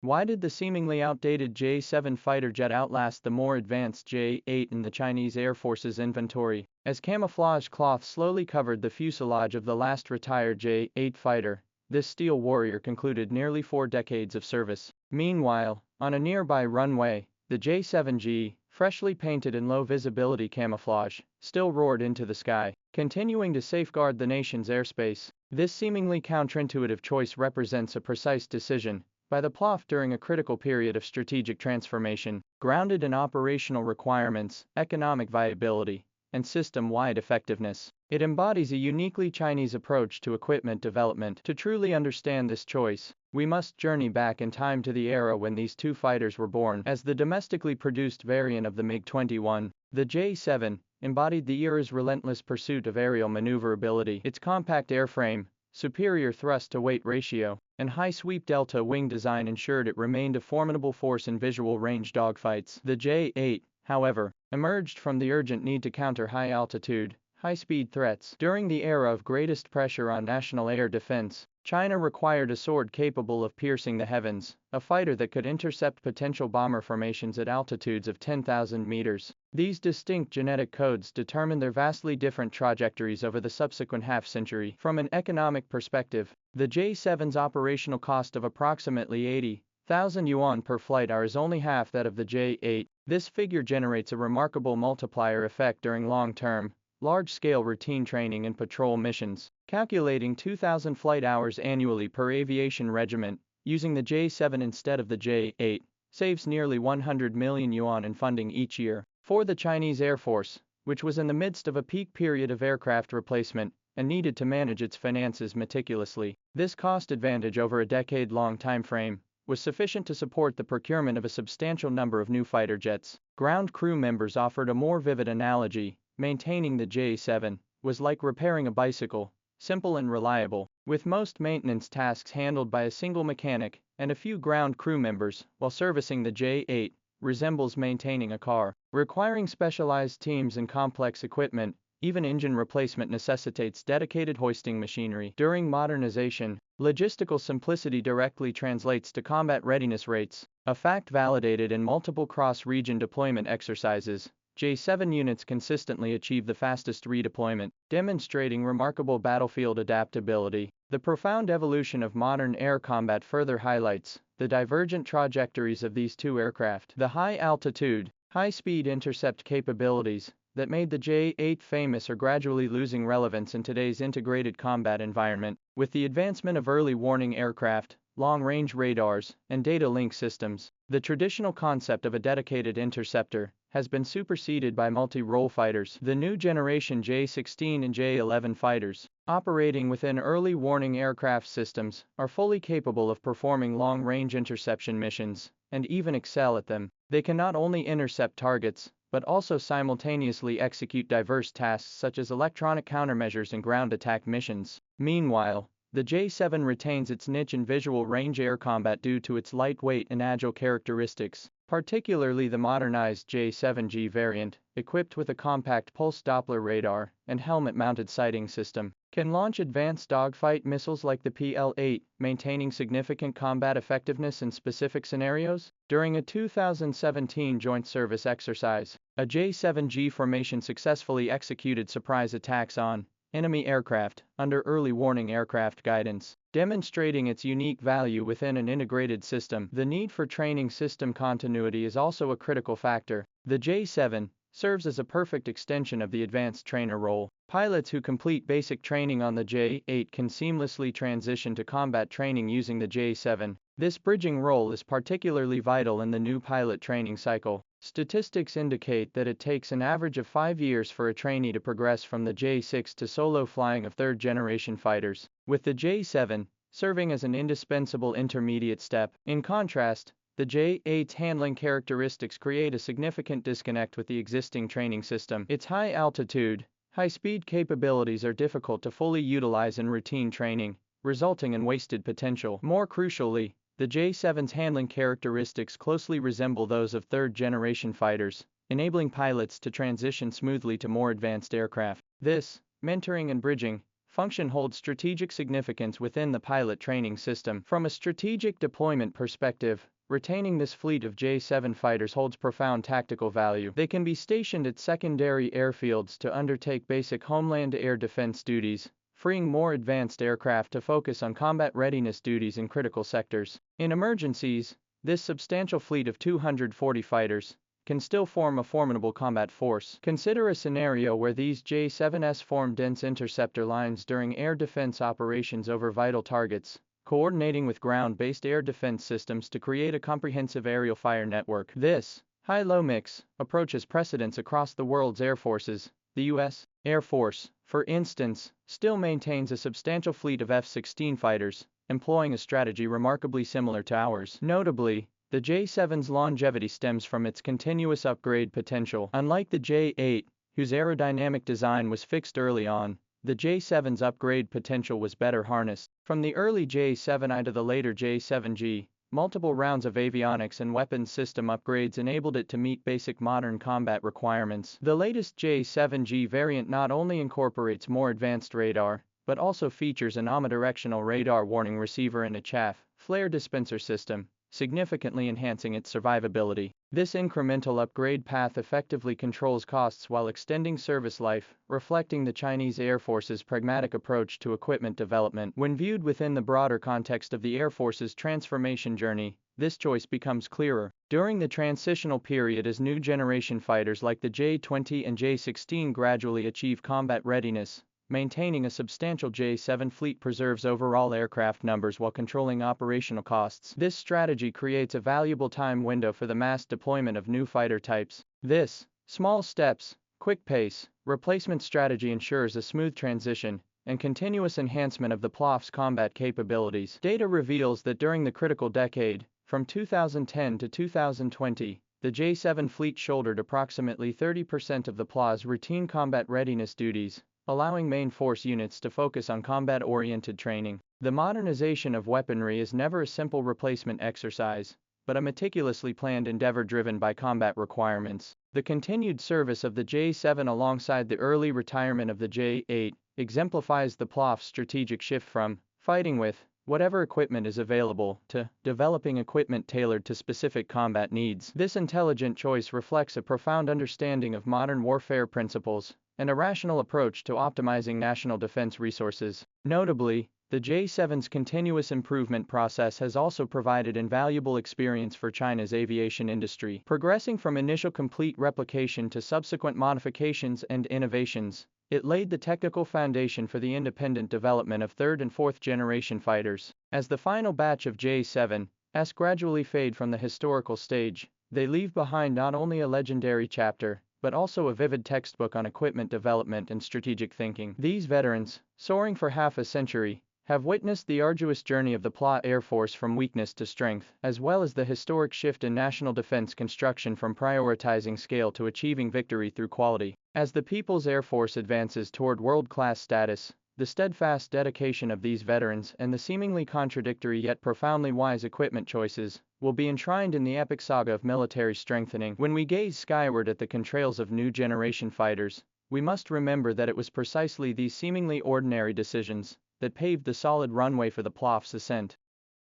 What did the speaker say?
Why did the seemingly outdated J-7 fighter jet outlast the more advanced J-8 in the Chinese Air Force's inventory? As camouflage cloth slowly covered the fuselage of the last retired J-8 fighter, this steel warrior concluded nearly 4 decades of service. Meanwhile, on a nearby runway, the J-7G, freshly painted in low-visibility camouflage, still roared into the sky, continuing to safeguard the nation's airspace. This seemingly counterintuitive choice represents a precise decision by the PLOF during a critical period of strategic transformation, grounded in operational requirements, economic viability, and system-wide effectiveness. It embodies a uniquely Chinese approach to equipment development. To truly understand this choice, we must journey back in time to the era when these two fighters were born. As the domestically produced variant of the MiG-21, the J-7 embodied the era's relentless pursuit of aerial maneuverability. Its compact airframe, superior thrust-to-weight ratio, and high-sweep delta wing design ensured it remained a formidable force in visual range dogfights. The J-8, however, emerged from the urgent need to counter high-altitude, high-speed threats. During the era of greatest pressure on national air defense, China required a sword capable of piercing the heavens, a fighter that could intercept potential bomber formations at altitudes of 10,000 meters. These distinct genetic codes determined their vastly different trajectories over the subsequent half-century. From an economic perspective, the J-7's operational cost of approximately 80,000 yuan per flight hour is only half that of the J-8. This figure generates a remarkable multiplier effect during long-term, large-scale routine training and patrol missions. Calculating 2,000 flight hours annually per aviation regiment, using the J-7 instead of the J-8, saves nearly 100 million yuan in funding each year. For the Chinese Air Force, which was in the midst of a peak period of aircraft replacement, and needed to manage its finances meticulously, this cost advantage over a decade-long time frame was sufficient to support the procurement of a substantial number of new fighter jets. Ground crew members offered a more vivid analogy. Maintaining the J-7 was like repairing a bicycle, simple and reliable, with most maintenance tasks handled by a single mechanic and a few ground crew members, while servicing the J-8 resembles maintaining a car, requiring specialized teams and complex equipment. Even engine replacement necessitates dedicated hoisting machinery. During modernization, logistical simplicity directly translates to combat readiness rates, a fact validated in multiple cross-region deployment exercises. J-7 units consistently achieve the fastest redeployment, demonstrating remarkable battlefield adaptability. The profound evolution of modern air combat further highlights the divergent trajectories of these two aircraft. The high-altitude, high-speed intercept capabilities that made the J-8 famous are gradually losing relevance in today's integrated combat environment. With the advancement of early warning aircraft, long-range radars, and data link systems, the traditional concept of a dedicated interceptor has been superseded by multi-role fighters. The new generation J-16 and J-11 fighters, operating within early warning aircraft systems, are fully capable of performing long-range interception missions, and even excel at them. They can not only intercept targets, but also simultaneously execute diverse tasks such as electronic countermeasures and ground attack missions. Meanwhile, the J-7 retains its niche in visual range air combat due to its lightweight and agile characteristics. Particularly the modernized J-7G variant, equipped with a compact pulse Doppler radar and helmet-mounted sighting system, can launch advanced dogfight missiles like the PL-8, maintaining significant combat effectiveness in specific scenarios. During a 2017 joint service exercise, a J-7G formation successfully executed surprise attacks on enemy aircraft under early warning aircraft guidance, demonstrating its unique value within an integrated system. The need for training system continuity is also a critical factor. The J-7 serves as a perfect extension of the advanced trainer role. Pilots who complete basic training on the J-8 can seamlessly transition to combat training using the J-7. This bridging role is particularly vital in the new pilot training cycle. Statistics indicate that it takes an average of 5 years for a trainee to progress from the J-6 to solo flying of third-generation fighters, with the J-7 serving as an indispensable intermediate step. In contrast, the J-8's handling characteristics create a significant disconnect with the existing training system. Its high-altitude, high-speed capabilities are difficult to fully utilize in routine training, resulting in wasted potential. More crucially, the J-7's handling characteristics closely resemble those of third-generation fighters, enabling pilots to transition smoothly to more advanced aircraft. This mentoring and bridging function holds strategic significance within the pilot training system. From a strategic deployment perspective, retaining this fleet of J-7 fighters holds profound tactical value. They can be stationed at secondary airfields to undertake basic homeland air defense duties, freeing more advanced aircraft to focus on combat readiness duties in critical sectors. In emergencies, this substantial fleet of 240 fighters can still form a formidable combat force. Consider a scenario where these J-7s form dense interceptor lines during air defense operations over vital targets, coordinating with ground-based air defense systems to create a comprehensive aerial fire network. This high-low mix approach has precedence across the world's air forces. The U.S. Air Force, for instance, still maintains a substantial fleet of F-16 fighters, employing a strategy remarkably similar to ours. Notably, the J-7's longevity stems from its continuous upgrade potential. Unlike the J-8, whose aerodynamic design was fixed early on, the J-7's upgrade potential was better harnessed. From the early J-7I to the later J-7G, multiple rounds of avionics and weapons system upgrades enabled it to meet basic modern combat requirements. The latest J-7G variant not only incorporates more advanced radar, but also features an omnidirectional radar warning receiver and a chaff flare dispenser system, significantly enhancing its survivability. This incremental upgrade path effectively controls costs while extending service life, reflecting the Chinese Air Force's pragmatic approach to equipment development. When viewed within the broader context of the Air Force's transformation journey, this choice becomes clearer. During the transitional period as new generation fighters like the J-20 and J-16 gradually achieve combat readiness, maintaining a substantial J-7 fleet preserves overall aircraft numbers while controlling operational costs. This strategy creates a valuable time window for the mass deployment of new fighter types. This small steps, quick pace, replacement strategy ensures a smooth transition and continuous enhancement of the PLAF's combat capabilities. Data reveals that during the critical decade, from 2010 to 2020, the J-7 fleet shouldered approximately 30% of the PLA's routine combat readiness duties, allowing main force units to focus on combat-oriented training. The modernization of weaponry is never a simple replacement exercise, but a meticulously planned endeavor driven by combat requirements. The continued service of the J-7 alongside the early retirement of the J-8 exemplifies the PLAF's strategic shift from fighting with whatever equipment is available to developing equipment tailored to specific combat needs. This intelligent choice reflects a profound understanding of modern warfare principles and a rational approach to optimizing national defense resources. Notably, the J-7's continuous improvement process has also provided invaluable experience for China's aviation industry. Progressing from initial complete replication to subsequent modifications and innovations, it laid the technical foundation for the independent development of third and fourth generation fighters. As the final batch of J-7s gradually fade from the historical stage, they leave behind not only a legendary chapter, but also a vivid textbook on equipment development and strategic thinking. These veterans, soaring for half a century, have witnessed the arduous journey of the PLA Air Force from weakness to strength, as well as the historic shift in national defense construction from prioritizing scale to achieving victory through quality. As the People's Air Force advances toward world-class status, the steadfast dedication of these veterans and the seemingly contradictory yet profoundly wise equipment choices will be enshrined in the epic saga of military strengthening. When we gaze skyward at the contrails of new generation fighters, we must remember that it was precisely these seemingly ordinary decisions that paved the solid runway for the PLAF's ascent.